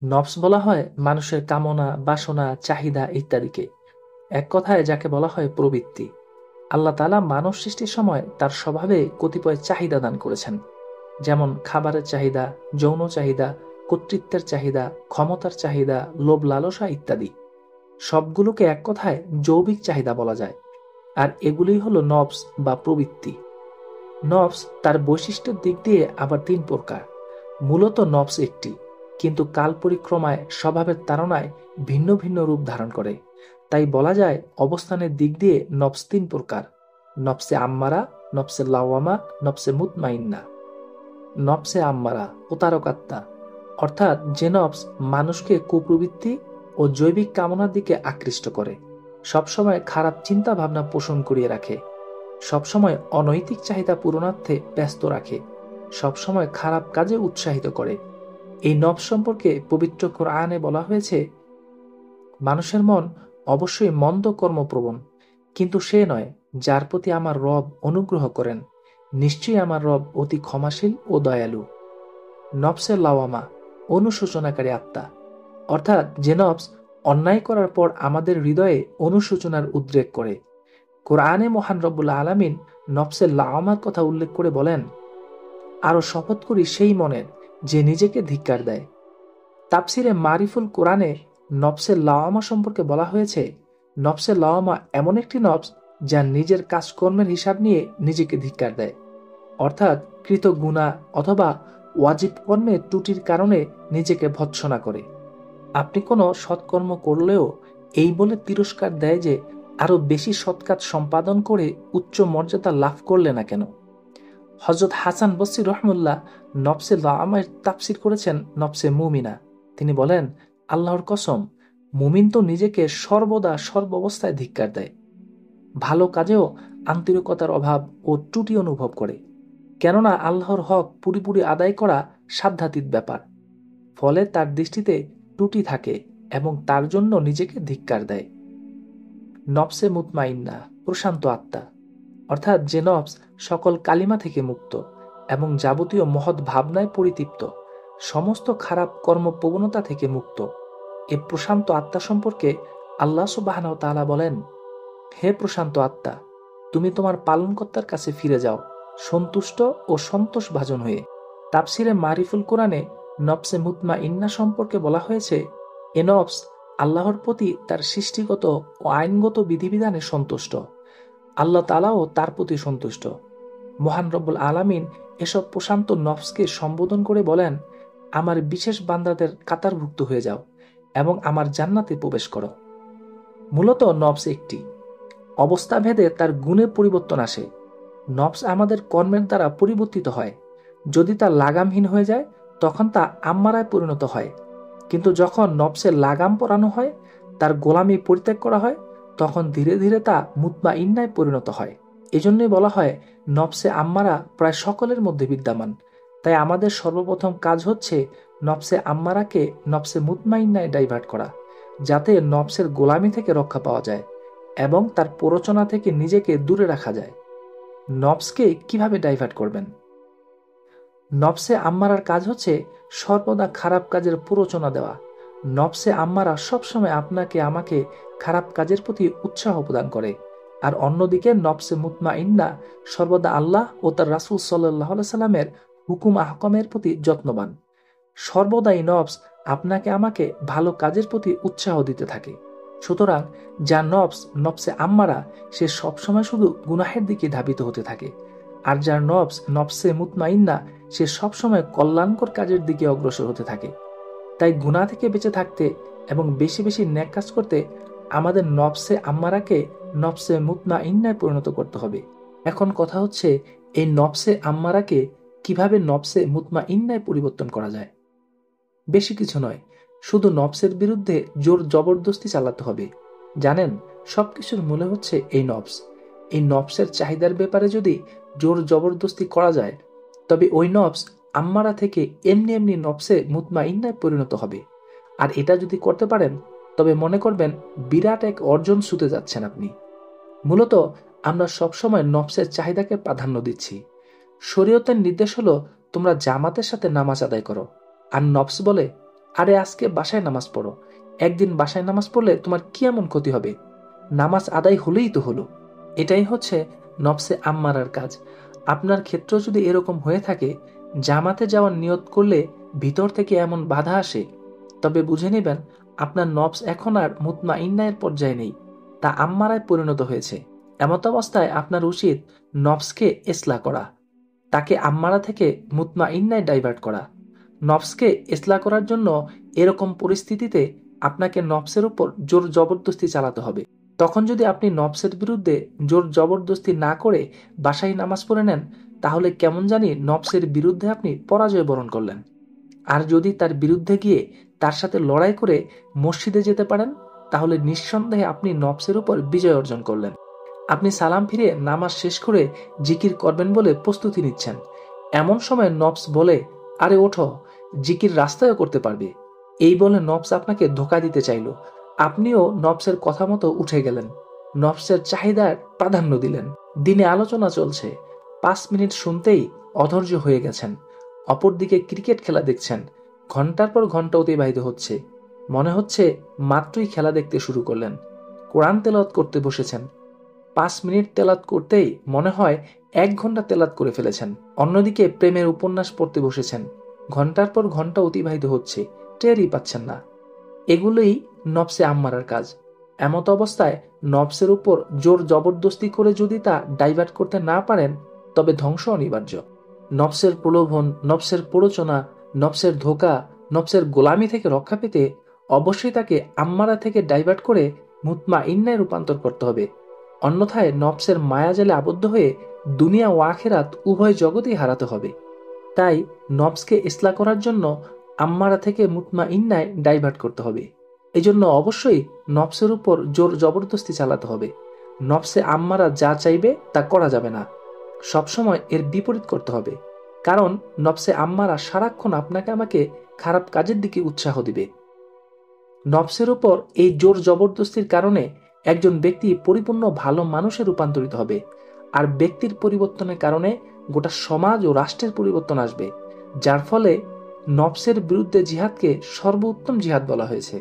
নফস বলা হয় মানুষের কামনা, বাসনা, চাহিদা ইত্যাদিকে। এক কথায় যাকে বলা হয় প্রবৃত্তি। আল্লাহ তাআলা মানব সৃষ্টির সময় তার স্বভাবে কতিপয় চাহিদা দান করেছেন, যেমন খাবারের চাহিদা, যৌন চাহিদা, কর্তৃত্বের চাহিদা, ক্ষমতার চাহিদা, লোভ লালসা ইত্যাদি। সবগুলোকে এক কথায় যৌবিক চাহিদা বলা যায়। আর এগুলোই হলো নফস বা প্রবৃত্তি। নফস তার বৈশিষ্ট্যের দিক দিয়ে আবার তিন প্রকার। মূলত নফস একটি, কিন্তু কাল পরিক্রমায় স্বভাবের তাড়নায় ভিন্ন ভিন্ন রূপ ধারণ করে। তাই বলা যায় অবস্থানের দিক দিয়ে নফস তিন প্রকার: নফসে আম্মারা, নফসে লাওয়ামা, নফসে মুতমাইন্না। নফসে আম্মারা প্রতারকাত্মা, অর্থাৎ যে নফস মানুষকে কুপ্রবৃত্তি ও জৈবিক কামনার দিকে আকৃষ্ট করে, সবসময় খারাপ চিন্তা ভাবনা পোষণ করিয়ে রাখে, সবসময় অনৈতিক চাহিদা পূরণার্থে ব্যস্ত রাখে, সবসময় খারাপ কাজে উৎসাহিত করে। এই নফস সম্পর্কে পবিত্র কোরআনে বলা হয়েছে, মানুষের মন অবশ্যই মন্দ কর্মপ্রবণ, কিন্তু সে নয় যার প্রতি আমার রব অনুগ্রহ করেন। নিশ্চয়ই আমার রব অতি ক্ষমাশীল ও দয়ালু। নফসের লাওয়ামা অনুশোচনাকারী আত্মা, অর্থাৎ যে নফস অন্যায় করার পর আমাদের হৃদয়ে অনুশোচনার উদ্রেক করে। কোরআনে মহান রব্বুল আলামিন নফসের লাওয়ামার কথা উল্লেখ করে বলেন, আরো শপথ করি সেই মনের যে নিজেকে ধিক্কার দেয়। তাফসিরে মারিফুল কোরআনে নফসের লাওয়ামা সম্পর্কে বলা হয়েছে, নফসের লাওয়ামা এমন একটি নফস যা নিজের কাজকর্মের হিসাব নিয়ে নিজেকে ধিক্কার দেয়, অর্থাৎ কৃত গুনাহ অথবা ওয়াজিব কর্মের ত্রুটির কারণে নিজেকে ভৎসনা করে। আপনি কোনো সৎকর্ম করলেও এই বলে তিরস্কার দেয় যে আরো বেশি সৎকাজ সম্পাদন করে উচ্চ মর্যাদা লাভ করলে না কেন। হযরত হাসান বসরি রহমুল্লাহ নফসে লাওয়ামার তাফসির করেছেন নফসে মুমিনা। তিনি বলেন, আল্লাহর কসম, মুমিন তো নিজেকে সর্বদা সর্বাবস্থায় ধিক্কার দেয়, ভালো কাজেও আন্তরিকতার অভাব ও ত্রুটি অনুভব করে, কেননা আল্লাহর হক পুরোপুরি আদায় করা সাধ্যাতীত ব্যাপার। ফলে তার দৃষ্টিতে ত্রুটি থাকে এবং তার জন্য নিজেকে ধিক্কার দেয়। নফসে মুতমাইন্না প্রশান্ত আত্মা, অর্থাৎ যে নফস সকল কালিমা থেকে মুক্ত এবং যাবতীয় মহৎ ভাবনায় পরিতৃপ্ত, সমস্ত খারাপ কর্মপ্রবণতা থেকে মুক্ত। এ প্রশান্ত আত্মা সম্পর্কে আল্লাহ সুবহানাহু ওয়া তাআলা বলেন, হে প্রশান্ত আত্মা, তুমি তোমার পালনকর্তার কাছে ফিরে যাও সন্তুষ্ট ও সন্তোষভাজন হয়ে। তাফসিরে মারিফুল কোরআনে নফসে মুতমাইন্না সম্পর্কে বলা হয়েছে, এ নফস আল্লাহর প্রতি তার সৃষ্টিগত ও আইনগত বিধিবিধানে সন্তুষ্ট। আল্লাহ তাআলাও তার প্রতি সন্তুষ্ট। মহান রব্বুল আলামিন এসব প্রশান্ত নফসকে সম্বোধন করে বলেন, আমার বিশেষ বান্দাদের কাতারভুক্ত হয়ে যাও এবং আমার জান্নাতে প্রবেশ করো। মূলত নফস একটি, অবস্থাভেদে তার গুণে পরিবর্তন আসে। নফস আমাদের কর্মের দ্বারা পরিবর্তিত হয়। যদি তা লাগামহীন হয়ে যায় তখন তা আম্মারায় পরিণত হয়, কিন্তু যখন নফসের লাগাম পরানো হয়, তার গোলামি পরিত্যাগ করা হয়, তখন ধীরে ধীরে তা মুতমাইন্নায় পরিণত হয়। এজন্যই বলা হয় নফসে আম্মারা প্রায় সকলের মধ্যে বিদ্যমান। তাই আমাদের সর্বপ্রথম কাজ হচ্ছে নফসে আম্মারাকে নফসে মুতমাইন্নায় ডাইভার্ট করা, যাতে নফসের গোলামি থেকে রক্ষা পাওয়া যায় এবং তার প্ররোচনা থেকে নিজেকে দূরে রাখা যায়। নফসকে কিভাবে ডাইভার্ট করবেন? নফসে আম্মারার কাজ হচ্ছে সর্বদা খারাপ কাজের প্ররোচনা দেওয়া। নফসে আম্মারা সবসময় আপনাকে আমাকে খারাপ কাজের প্রতি উৎসাহ প্রদান করে, আর অন্যদিকে নফসে মুতমাইন্না সর্বদা আল্লাহ ও তার রাসূল সাল্লাল্লাহু আলাইহি সাল্লামের হুকুম আহকামের প্রতি যত্নবান। সর্বদাই নফস আপনাকে আমাকে ভালো কাজের প্রতি উৎসাহ দিতে থাকে। সুতরাং যার নফস নফসে আম্মারা, সে সবসময় শুধু গুনাহের দিকে ধাবিত হতে থাকে। আর যার নফস নফসে মুতমাইন্না, সে সবসময় কল্যাণকর কাজের দিকে অগ্রসর হতে থাকে। তাই গুনাহ থেকে বেঁচে থাকতে এবং বেশি বেশি নেক কাজ করতে আমাদের নফসে আম্মারাকে নফসে মুতমাইন্নায় পরিণত করতে হবে। এখন কথা হচ্ছে, এই নফসে আম্মারাকে কিভাবে নফসে মুতমাইন্নায় পরিবর্তন করা যায়? বেশি কিছু নয়, শুধু নফসের বিরুদ্ধে জোর জবরদস্তি চালাতে হবে। জানেন, সবকিছুর মূলে হচ্ছে এই নফস। এই নফসের চাহিদার ব্যাপারে যদি জোর জবরদস্তি করা যায়, তবে ওই নফস আম্মারা থেকে এমনি এমনি নফসে মুতমাইন্নায় পরিণত হবে। আর এটা যদি করতে পারেন, তবে মনে করবেন বিরাট এক অর্জন ছুঁতে যাচ্ছেন আপনি। মূলত আমরা সবসময় নফসের চাহিদাকে প্রাধান্য দিচ্ছি। শরীয়তের নির্দেশ হলো তোমরা জামাতের সাথে নামাজ আদায় করো, আর নফস বলে আরে আজকে বাসায় নামাজ পড়ো, একদিন বাসায় নামাজ পড়লে তোমার কি এমন ক্ষতি হবে, নামাজ আদায় হলেই তো হলো। এটাই হচ্ছে নফসে আম্মারার কাজ। আপনার ক্ষেত্র যদি এরকম হয়ে থাকে, জামাতে যাওয়ার নিয়ত করলে ভিতর থেকে এমন বাধা আসে, তবে বুঝে নেবেন আপনার নফস এখন আর মুতমাইন্নায়ের পর্যায়ে নেই, তা আম্মারায় পরিণত হয়েছে। এমত অবস্থায় আপনার উচিত নফসকে ইসলাহ করা, তাকে আম্মারা থেকে মুতমাইন্নায় ডাইভার্ট করা। নফসকে ইসলাহ করার জন্য এরকম পরিস্থিতিতে আপনাকে নফসের উপর জোর জবরদস্তি চালাতে হবে। তখন যদি আপনি নফসের বিরুদ্ধে জোর জবরদস্তি না করে বাসায় নামাজ পড়ে নেন, তাহলে কেমন জানি নফসের বিরুদ্ধে আপনি পরাজয় বরণ করলেন। আর যদি তার বিরুদ্ধে গিয়ে তার সাথে লড়াই করে মসজিদে যেতে পারেন, তাহলে নিঃসন্দেহে আপনি নফসের উপর বিজয় অর্জন করলেন। আপনি সালাম ফিরে নামাজ শেষ করে জিকির করবেন বলে প্রস্তুতি নিচ্ছেন, এমন সময় নফস বলে, আরে ওঠো, জিকির রাস্তায়ও করতে পারবে। এই বলে নফস আপনাকে ধোঁকা দিতে চাইল, আপনিও নফসের কথা মতো উঠে গেলেন, নফসের চাহিদার প্রাধান্য দিলেন। দিনে আলোচনা চলছে, 5 মিনিট শুনতেই অধৈর্য হয়ে গেছেন। অপরদিকে ক্রিকেট খেলা দেখছেন, ঘন্টার পর ঘন্টা অতিবাহিত হচ্ছে, মনে হচ্ছে মাত্রই খেলা দেখতে শুরু করলেন। কোরআন তেলাওয়াত করতে বসেছেন, 5 মিনিট তেলাওয়াত করতেই মনে হয় 1 ঘন্টা তেলাওয়াত করে ফেলেছেন। অন্যদিকে প্রেমের উপন্যাস পড়তে বসেছেন, ঘন্টার পর ঘন্টা অতিবাহিত হচ্ছে, টেরই পাচ্ছেন না। এগুলোই নফসে আম্মারার কাজ। এমত অবস্থায় নফসের উপর জোর জবরদস্তি করে যদি তা ডাইভার্ট করতে না পারেন, তবে ধ্বংস অনিবার্য। নফসের প্রলোভন, নফসের প্ররোচনা, নফসের ধোঁকা, নফসের গোলামি থেকে রক্ষা পেতে অবশ্যই তাকে আম্মারা থেকে ডাইভার্ট করে মুতমাইন্নায় রূপান্তর করতে হবে। অন্যথায় নফসের মায়াজালে আবদ্ধ হয়ে দুনিয়া ও আখিরাত উভয় জগতেই হারাতে হবে। তাই নফসকে ইসলাহ করার জন্য আম্মারা থেকে মুতমাইন্নায় ডাইভার্ট করতে হবে। এজন্য অবশ্যই নফসের উপর জোর জবরদস্তি চালাতে হবে। নফসে আম্মারা যা চাইবে তা করা যাবে না, সবসময় এর বিপরীত করতে হবে। কারণ নফসে আম্মারা সারাক্ষণ আপনাকে আমাকে খারাপ কাজের দিকে উৎসাহ দিবে। নফসের উপর এই জোর জবরদস্তির কারণে একজন ব্যক্তি পরিপূর্ণ ভালো মানুষে রূপান্তরিত হবে, আর ব্যক্তির পরিবর্তনের কারণে গোটা সমাজ ও রাষ্ট্রের পরিবর্তন আসবে, যার ফলে নফসের বিরুদ্ধে জিহাদকে সর্বোত্তম জিহাদ বলা হয়েছে।